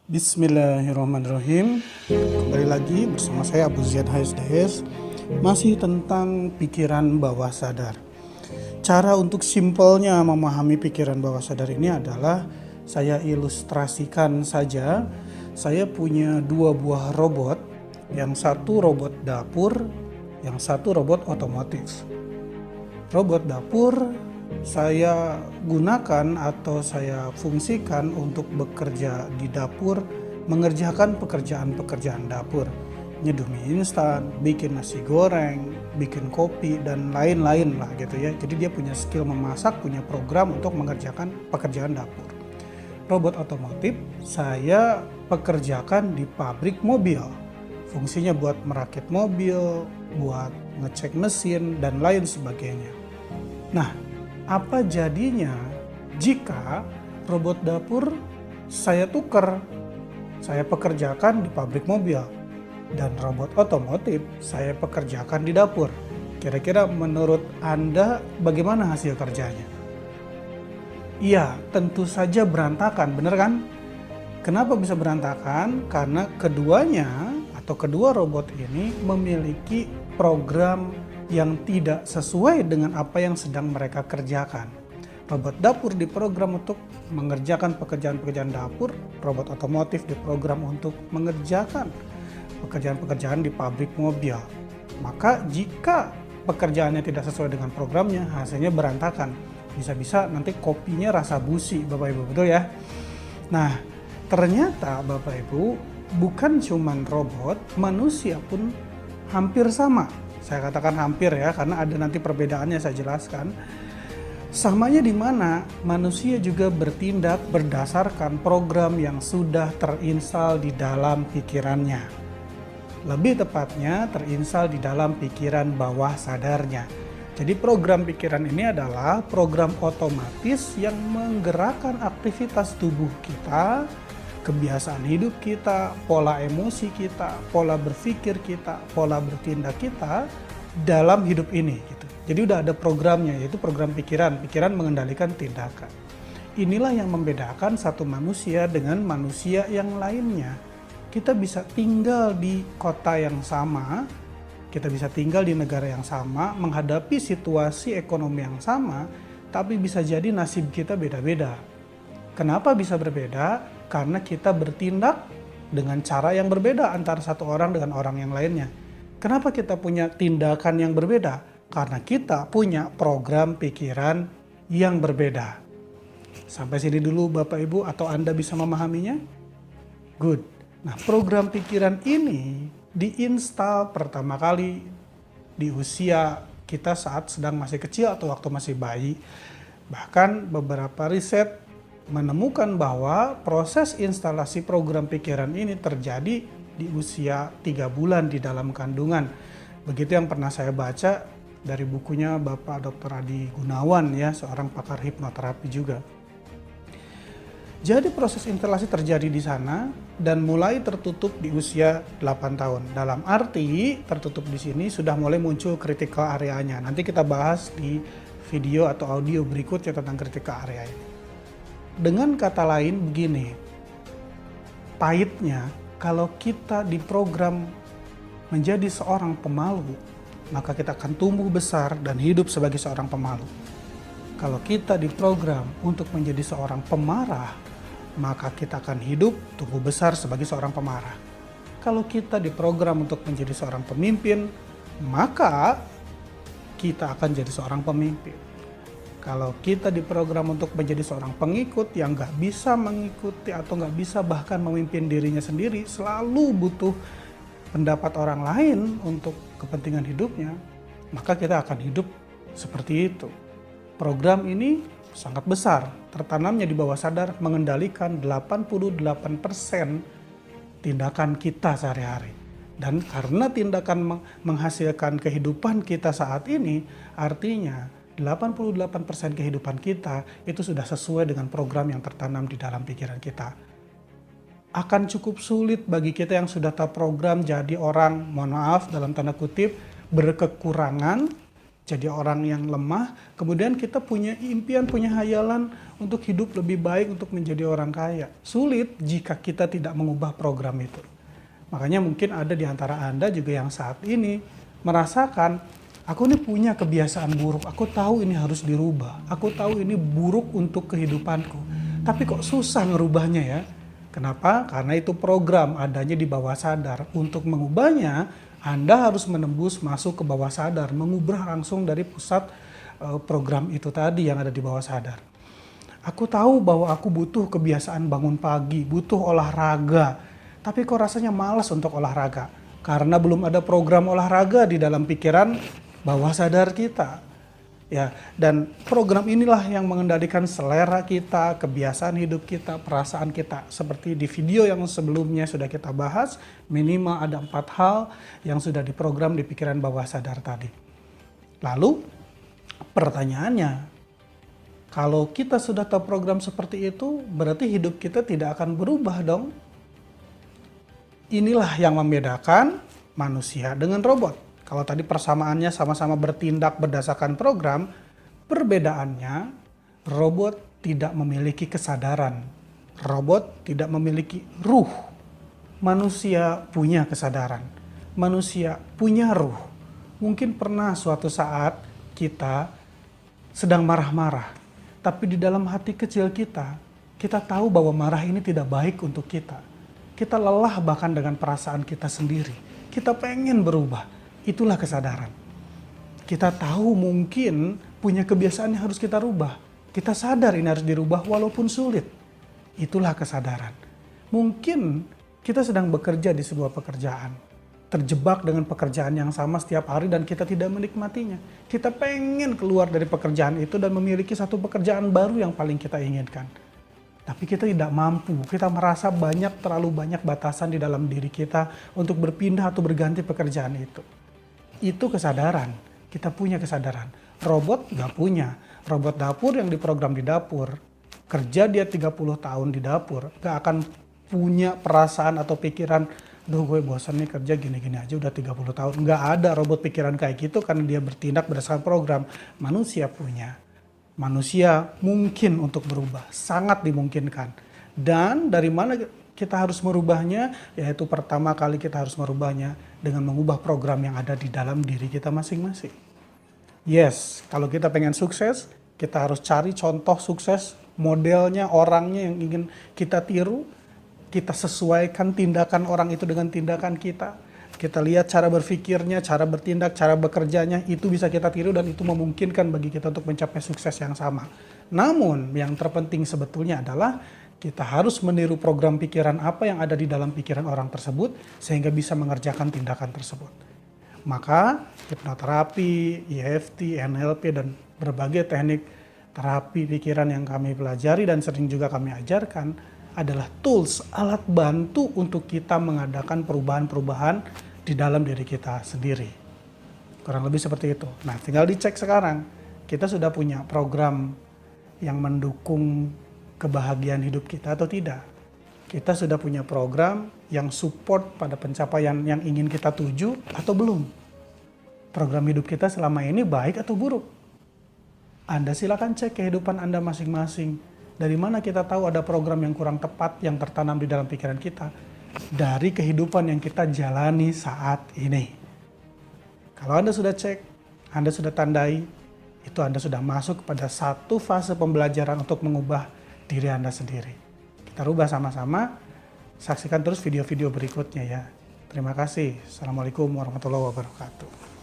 Bismillahirrahmanirrahim. Kembali lagi bersama saya Abu Ziyad HSDS. Masih tentang pikiran bawah sadar. Cara untuk simpelnya memahami pikiran bawah sadar ini adalah saya ilustrasikan saja. Saya punya dua buah robot. Yang satu robot dapur, yang satu robot otomotif. Robot dapur saya gunakan atau saya fungsikan untuk bekerja di dapur, mengerjakan pekerjaan-pekerjaan dapur, nyeduh mie instan, bikin nasi goreng, bikin kopi, dan lain-lain lah gitu ya. Jadi dia punya skill memasak, punya program untuk mengerjakan pekerjaan dapur. Robot otomotif saya pekerjakan di pabrik mobil. Fungsinya buat merakit mobil, buat ngecek mesin, dan lain sebagainya. Nah, apa jadinya jika robot dapur saya tukar, saya pekerjakan di pabrik mobil, dan robot otomotif saya pekerjakan di dapur? Kira-kira menurut Anda bagaimana hasil kerjanya? Iya, tentu saja berantakan, bener kan? Kenapa bisa berantakan? Karena keduanya atau kedua robot ini memiliki program yang tidak sesuai dengan apa yang sedang mereka kerjakan. Robot dapur diprogram untuk mengerjakan pekerjaan-pekerjaan dapur, robot otomotif diprogram untuk mengerjakan pekerjaan-pekerjaan di pabrik mobil. Maka jika pekerjaannya tidak sesuai dengan programnya, hasilnya berantakan. Bisa-bisa nanti kopinya rasa busi, Bapak Ibu, betul ya? Nah, ternyata Bapak Ibu, bukan cuman robot, manusia pun hampir sama. Saya katakan hampir ya, karena ada nanti perbedaannya saya jelaskan. Samanya di mana manusia juga bertindak berdasarkan program yang sudah terinstal di dalam pikirannya. Lebih tepatnya terinstal di dalam pikiran bawah sadarnya. Jadi program pikiran ini adalah program otomatis yang menggerakkan aktivitas tubuh kita, kebiasaan hidup kita, pola emosi kita, pola berpikir kita, pola bertindak kita dalam hidup ini gitu. Jadi udah ada programnya, yaitu program pikiran. Pikiran mengendalikan tindakan. Inilah yang membedakan satu manusia dengan manusia yang lainnya. Kita bisa tinggal di kota yang sama, kita bisa tinggal di negara yang sama, menghadapi situasi ekonomi yang sama, tapi bisa jadi nasib kita beda-beda. Kenapa bisa berbeda? Karena kita bertindak dengan cara yang berbeda antara satu orang dengan orang yang lainnya. Kenapa kita punya tindakan yang berbeda? Karena kita punya program pikiran yang berbeda. Sampai sini dulu Bapak Ibu, atau Anda bisa memahaminya? Good. Nah, program pikiran ini diinstal pertama kali di usia kita saat sedang masih kecil atau waktu masih bayi. Bahkan beberapa riset menemukan bahwa proses instalasi program pikiran ini terjadi di usia 3 bulan di dalam kandungan. Begitu yang pernah saya baca dari bukunya Bapak Dr. Adi Gunawan ya, seorang pakar hipnoterapi juga. Jadi proses instalasi terjadi di sana dan mulai tertutup di usia 8 tahun. Dalam arti tertutup di sini sudah mulai muncul critical area-nya. Nanti kita bahas di video atau audio berikutnya tentang critical area ini. Dengan kata lain begini, pahitnya kalau kita diprogram menjadi seorang pemalu, maka kita akan tumbuh besar dan hidup sebagai seorang pemalu. Kalau kita diprogram untuk menjadi seorang pemarah, maka kita akan hidup tumbuh besar sebagai seorang pemarah. Kalau kita diprogram untuk menjadi seorang pemimpin, maka kita akan jadi seorang pemimpin. Kalau kita diprogram untuk menjadi seorang pengikut yang gak bisa mengikuti atau gak bisa bahkan memimpin dirinya sendiri, selalu butuh pendapat orang lain untuk kepentingan hidupnya, maka kita akan hidup seperti itu. Program ini sangat besar, tertanamnya di bawah sadar, mengendalikan 88% tindakan kita sehari-hari. Dan karena tindakan menghasilkan kehidupan kita saat ini, artinya 88% kehidupan kita itu sudah sesuai dengan program yang tertanam di dalam pikiran kita. Akan cukup sulit bagi kita yang sudah terprogram jadi orang, mohon maaf dalam tanda kutip, berkekurangan, jadi orang yang lemah, kemudian kita punya impian, punya hayalan untuk hidup lebih baik, untuk menjadi orang kaya. Sulit jika kita tidak mengubah program itu. Makanya mungkin ada di antara Anda juga yang saat ini merasakan, aku ini punya kebiasaan buruk, aku tahu ini harus dirubah, aku tahu ini buruk untuk kehidupanku. Tapi kok susah ngerubahnya ya? Kenapa? Karena itu program adanya di bawah sadar. Untuk mengubahnya, Anda harus menembus masuk ke bawah sadar, mengubah langsung dari pusat program itu tadi yang ada di bawah sadar. Aku tahu bahwa aku butuh kebiasaan bangun pagi, butuh olahraga, tapi kok rasanya malas untuk olahraga. Karena belum ada program olahraga di dalam pikiran bawah sadar kita. Ya, dan program inilah yang mengendalikan selera kita, kebiasaan hidup kita, perasaan kita. Seperti di video yang sebelumnya sudah kita bahas, minimal ada 4 hal yang sudah diprogram di pikiran bawah sadar tadi. Lalu, pertanyaannya, kalau kita sudah tahu program seperti itu, berarti hidup kita tidak akan berubah dong. Inilah yang membedakan manusia dengan robot. Kalau tadi persamaannya sama-sama bertindak berdasarkan program, perbedaannya robot tidak memiliki kesadaran. Robot tidak memiliki ruh. Manusia punya kesadaran. Manusia punya ruh. Mungkin pernah suatu saat kita sedang marah-marah, tapi di dalam hati kecil kita tahu bahwa marah ini tidak baik untuk kita. Kita lelah bahkan dengan perasaan kita sendiri. Kita pengen berubah. Itulah kesadaran. Kita tahu mungkin punya kebiasaan yang harus kita rubah. Kita sadar ini harus dirubah walaupun sulit. Itulah kesadaran. Mungkin kita sedang bekerja di sebuah pekerjaan. Terjebak dengan pekerjaan yang sama setiap hari dan kita tidak menikmatinya. Kita pengen keluar dari pekerjaan itu dan memiliki satu pekerjaan baru yang paling kita inginkan. Tapi kita tidak mampu, kita merasa terlalu banyak batasan di dalam diri kita untuk berpindah atau berganti pekerjaan itu. Itu kesadaran, kita punya kesadaran. Robot nggak punya. Robot dapur yang diprogram di dapur, kerja dia 30 tahun di dapur, nggak akan punya perasaan atau pikiran, duh gue bosan nih kerja gini-gini aja udah 30 tahun. Nggak ada robot pikiran kayak gitu karena dia bertindak berdasarkan program. Manusia punya. Manusia mungkin untuk berubah, sangat dimungkinkan. Dan dari mana kita harus merubahnya? Yaitu pertama kali kita harus merubahnya dengan mengubah program yang ada di dalam diri kita masing-masing. Yes, kalau kita pengen sukses, kita harus cari contoh sukses, modelnya, orangnya yang ingin kita tiru. Kita sesuaikan tindakan orang itu dengan tindakan kita. Kita lihat cara berpikirnya, cara bertindak, cara bekerjanya, itu bisa kita tiru dan itu memungkinkan bagi kita untuk mencapai sukses yang sama. Namun yang terpenting sebetulnya adalah kita harus meniru program pikiran apa yang ada di dalam pikiran orang tersebut sehingga bisa mengerjakan tindakan tersebut. Maka hipnoterapi, EFT, NLP, dan berbagai teknik terapi pikiran yang kami pelajari dan sering juga kami ajarkan adalah tools, alat bantu untuk kita mengadakan perubahan-perubahan di dalam diri kita sendiri. Kurang lebih seperti itu. Nah, tinggal dicek sekarang. Kita sudah punya program yang mendukung kebahagiaan hidup kita atau tidak. Kita sudah punya program yang support pada pencapaian yang ingin kita tuju atau belum. Program hidup kita selama ini baik atau buruk. Anda silakan cek kehidupan Anda masing-masing. Dari mana kita tahu ada program yang kurang tepat yang tertanam di dalam pikiran kita? Dari kehidupan yang kita jalani saat ini. Kalau Anda sudah cek, Anda sudah tandai, itu Anda sudah masuk pada satu fase pembelajaran untuk mengubah diri Anda sendiri. Kita rubah sama-sama. Saksikan terus video-video berikutnya ya. Terima kasih. Assalamualaikum warahmatullahi wabarakatuh.